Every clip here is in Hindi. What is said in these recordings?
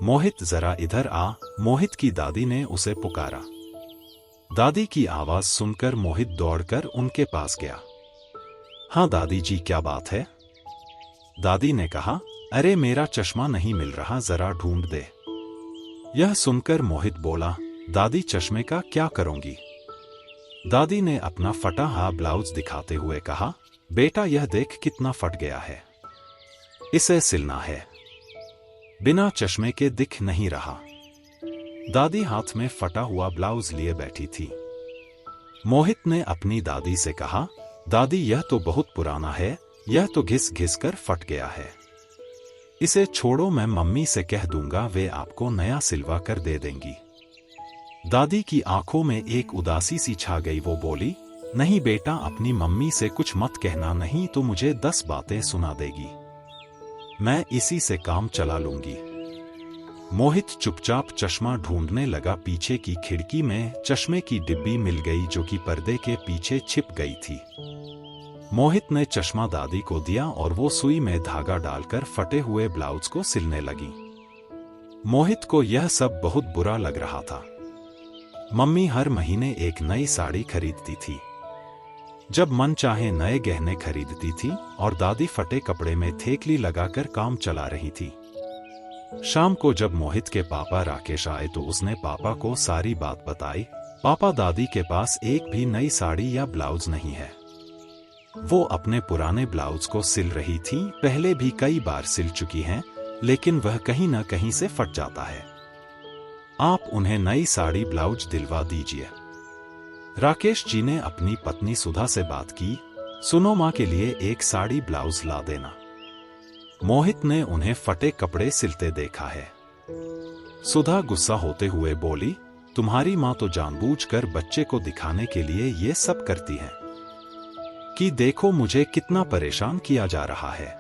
मोहित जरा इधर आ, मोहित की दादी ने उसे पुकारा। दादी की आवाज सुनकर मोहित दौड़कर उनके पास गया। हाँ दादी जी, क्या बात है? दादी ने कहा, अरे मेरा चश्मा नहीं मिल रहा, जरा ढूंढ दे। यह सुनकर मोहित बोला, दादी चश्मे का क्या करूंगी? दादी ने अपना फटा हुआ ब्लाउज दिखाते हुए कहा, बेटा यह देख कितना फट गया है, इसे सिलना है। बिना चश्मे के दिख नहीं रहा। दादी हाथ में फटा हुआ ब्लाउज लिए बैठी थी। मोहित ने अपनी दादी से कहा, दादी यह तो बहुत पुराना है, यह तो घिस घिस कर फट गया है, इसे छोड़ो, मैं मम्मी से कह दूंगा, वे आपको नया सिलवा कर दे देंगी। दादी की आंखों में एक उदासी सी छा गई। वो बोली, नहीं बेटा, अपनी मम्मी से कुछ मत कहना, नहीं तो मुझे 10 बातें सुना देगी। मैं इसी से काम चला लूंगी। मोहित चुपचाप चश्मा ढूंढने लगा। पीछे की खिड़की में चश्मे की डिब्बी मिल गई जो कि पर्दे के पीछे छिप गई थी। मोहित ने चश्मा दादी को दिया और वो सुई में धागा डालकर फटे हुए ब्लाउज को सिलने लगी। मोहित को यह सब बहुत बुरा लग रहा था। मम्मी हर महीने एक नई साड़ी खरीदती थी, जब मन चाहे नए गहने खरीदती थी, और दादी फटे कपड़े में थेकली लगाकर काम चला रही थी। शाम को जब मोहित के पापा राकेश आए तो उसने पापा को सारी बात बताई। पापा, दादी के पास एक भी नई साड़ी या ब्लाउज नहीं है। वो अपने पुराने ब्लाउज को सिल रही थी, पहले भी कई बार सिल चुकी हैं, लेकिन वह कहीं न कहीं से फट जाता है। आप उन्हें नई साड़ी ब्लाउज दिलवा दीजिए। राकेश जी ने अपनी पत्नी सुधा से बात की, सुनो माँ के लिए एक साड़ी ब्लाउज ला देना। मोहित ने उन्हें फटे कपड़े सिलते देखा है। सुधा गुस्सा होते हुए बोली, तुम्हारी माँ तो जानबूझकर बच्चे को दिखाने के लिए ये सब करती है कि देखो मुझे कितना परेशान किया जा रहा है।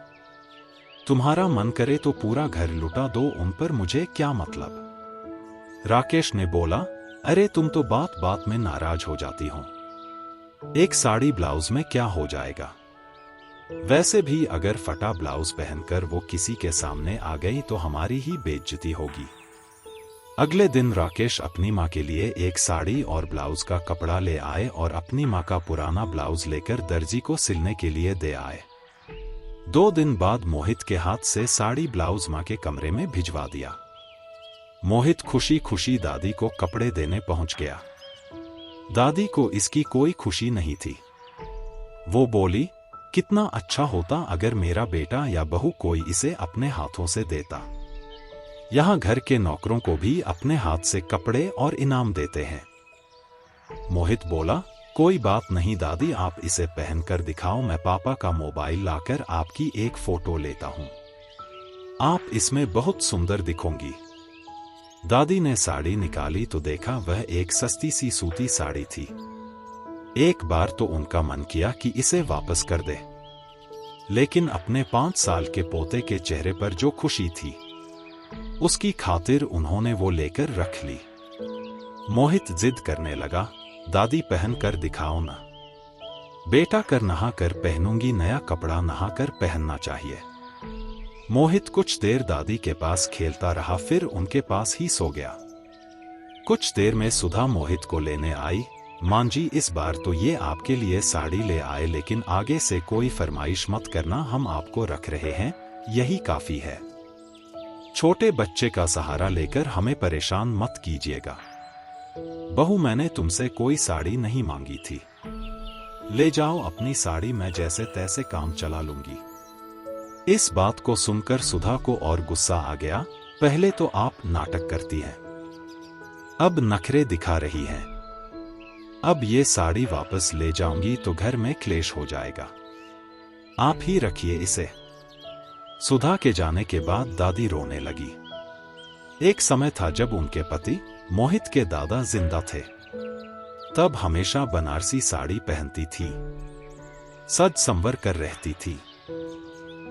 तुम्हारा मन करे तो पूरा घर लुटा दो उन पर, मुझे क्या मतलब। राकेश ने बोला, अरे तुम तो बात बात में नाराज हो जाती हो, एक साड़ी ब्लाउज में क्या हो जाएगा। वैसे भी अगर फटा ब्लाउज पहनकर वो किसी के सामने आ गई तो हमारी ही बेइज्जती होगी। अगले दिन राकेश अपनी माँ के लिए एक साड़ी और ब्लाउज का कपड़ा ले आए और अपनी माँ का पुराना ब्लाउज लेकर दर्जी को सिलने के लिए दे आए। 2 दिन बाद मोहित के हाथ से साड़ी ब्लाउज माँ के कमरे में भिजवा दिया। मोहित खुशी खुशी दादी को कपड़े देने पहुंच गया। दादी को इसकी कोई खुशी नहीं थी। वो बोली, कितना अच्छा होता अगर मेरा बेटा या बहू कोई इसे अपने हाथों से देता। यहाँ घर के नौकरों को भी अपने हाथ से कपड़े और इनाम देते हैं। मोहित बोला, कोई बात नहीं दादी, आप इसे पहनकर दिखाओ, मैं पापा का मोबाइल लाकर आपकी एक फोटो लेता हूँ, आप इसमें बहुत सुंदर दिखोगी। दादी ने साड़ी निकाली तो देखा वह एक सस्ती सी सूती साड़ी थी। एक बार तो उनका मन किया कि इसे वापस कर दे, लेकिन अपने 5 साल के पोते के चेहरे पर जो खुशी थी, उसकी खातिर उन्होंने वो लेकर रख ली। मोहित जिद करने लगा, दादी पहन कर दिखाओ ना। बेटा, कर नहा कर पहनूंगी, नया कपड़ा नहा कर पहनना चाहिए। मोहित कुछ देर दादी के पास खेलता रहा, फिर उनके पास ही सो गया। कुछ देर में सुधा मोहित को लेने आई। मां जी, इस बार तो ये आपके लिए साड़ी ले आए, लेकिन आगे से कोई फरमाइश मत करना, हम आपको रख रहे हैं, यही काफी है। छोटे बच्चे का सहारा लेकर हमें परेशान मत कीजिएगा। बहू, मैंने तुमसे कोई साड़ी नहीं मांगी थी, ले जाओ अपनी साड़ी, मैं जैसे तैसे काम चला लूंगी। इस बात को सुनकर सुधा को और गुस्सा आ गया। पहले तो आप नाटक करती हैं, अब नखरे दिखा रही हैं। अब ये साड़ी वापस ले जाऊंगी तो घर में क्लेश हो जाएगा, आप ही रखिए इसे। सुधा के जाने के बाद दादी रोने लगी। एक समय था जब उनके पति मोहित के दादा जिंदा थे। तब हमेशा बनारसी साड़ी पहनती थी, सज संवर कर रहती थी।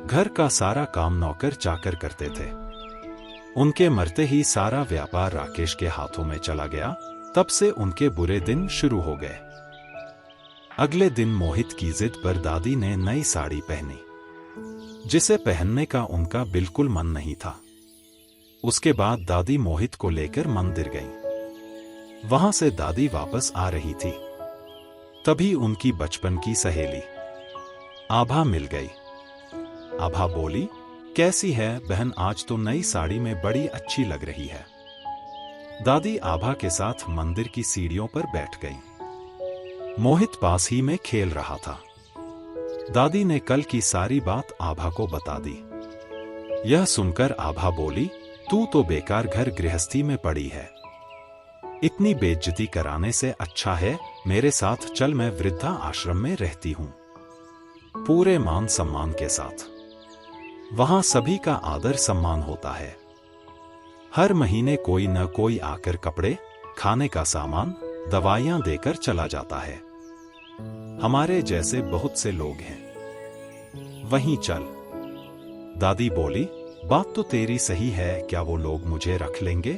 घर का सारा काम नौकर चाकर करते थे। उनके मरते ही सारा व्यापार राकेश के हाथों में चला गया। तब से उनके बुरे दिन शुरू हो गए। अगले दिन मोहित की जिद पर दादी ने नई साड़ी पहनी, जिसे पहनने का उनका बिल्कुल मन नहीं था। उसके बाद दादी मोहित को लेकर मंदिर गईं। वहां से दादी वापस आ रही थी, तभी उनकी बचपन की सहेली आभा मिल गई। आभा बोली, कैसी है बहन, आज तो नई साड़ी में बड़ी अच्छी लग रही है। दादी आभा के साथ मंदिर की सीढ़ियों पर बैठ गई। मोहित पास ही में खेल रहा था। दादी ने कल की सारी बात आभा को बता दी। यह सुनकर आभा बोली, तू तो बेकार घर गृहस्थी में पड़ी है। इतनी बेइज्जती कराने से अच्छा है मेरे साथ चल, मैं वृद्धा आश्रम में रहती हूं, पूरे मान सम्मान के साथ। वहां सभी का आदर सम्मान होता है। हर महीने कोई न कोई आकर कपड़े, खाने का सामान, दवाइयां देकर चला जाता है। हमारे जैसे बहुत से लोग हैं, वहीं चल। दादी बोली, बात तो तेरी सही है, क्या वो लोग मुझे रख लेंगे?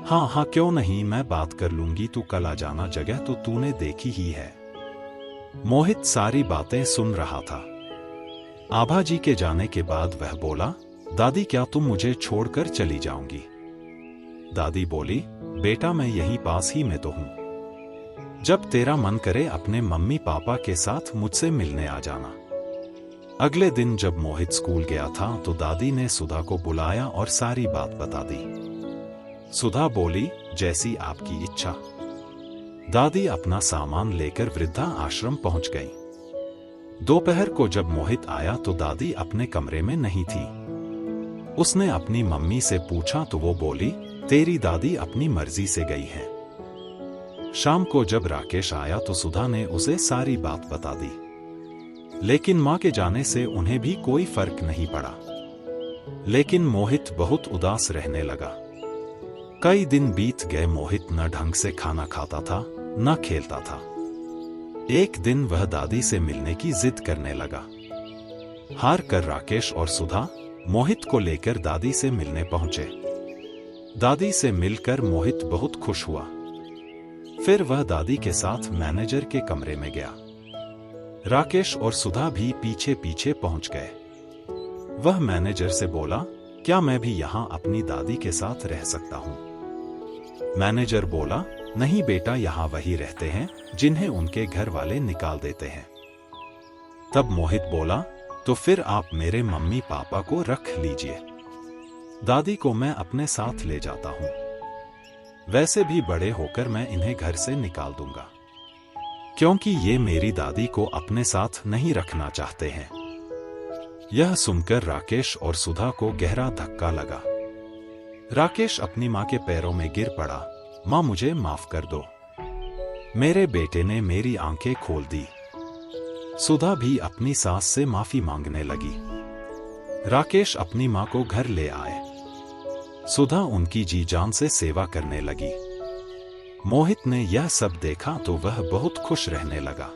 हाँ हाँ क्यों नहीं, मैं बात कर लूंगी, तू कल आ जाना, जगह तो तूने देखी ही है। मोहित सारी बातें सुन रहा था। आभा जी के जाने के बाद वह बोला, दादी क्या तुम मुझे छोड़कर चली जाओगी? दादी बोली, बेटा मैं यहीं पास ही में तो हूं, जब तेरा मन करे अपने मम्मी पापा के साथ मुझसे मिलने आ जाना। अगले दिन जब मोहित स्कूल गया था तो दादी ने सुधा को बुलाया और सारी बात बता दी। सुधा बोली, जैसी आपकी इच्छा। दादी अपना सामान लेकर वृद्धा आश्रम पहुंच गई। दोपहर को जब मोहित आया तो दादी अपने कमरे में नहीं थी। उसने अपनी मम्मी से पूछा तो वो बोली, तेरी दादी अपनी मर्जी से गई है। शाम को जब राकेश आया तो सुधा ने उसे सारी बात बता दी, लेकिन मां के जाने से उन्हें भी कोई फर्क नहीं पड़ा। लेकिन मोहित बहुत उदास रहने लगा। कई दिन बीत गए, मोहित न ढंग से खाना खाता था न खेलता था। एक दिन वह दादी से मिलने की जिद करने लगा। हार कर राकेश और सुधा मोहित को लेकर दादी से मिलने पहुंचे। दादी से मिलकर मोहित बहुत खुश हुआ। फिर वह दादी के साथ मैनेजर के कमरे में गया। राकेश और सुधा भी पीछे पीछे पहुंच गए। वह मैनेजर से बोला, क्या मैं भी यहां अपनी दादी के साथ रह सकता हूं? मैनेजर बोला, नहीं बेटा, यहां वही रहते हैं जिन्हें उनके घर वाले निकाल देते हैं। तब मोहित बोला, तो फिर आप मेरे मम्मी पापा को रख लीजिए, दादी को मैं अपने साथ ले जाता हूं। वैसे भी बड़े होकर मैं इन्हें घर से निकाल दूंगा, क्योंकि ये मेरी दादी को अपने साथ नहीं रखना चाहते हैं। यह सुनकर राकेश और सुधा को गहरा धक्का लगा। राकेश अपनी मां के पैरों में गिर पड़ा, मां मुझे माफ कर दो, मेरे बेटे ने मेरी आंखें खोल दी। सुधा भी अपनी सास से माफी मांगने लगी। राकेश अपनी मां को घर ले आए। सुधा उनकी जी जान से सेवा करने लगी। मोहित ने यह सब देखा तो वह बहुत खुश रहने लगा।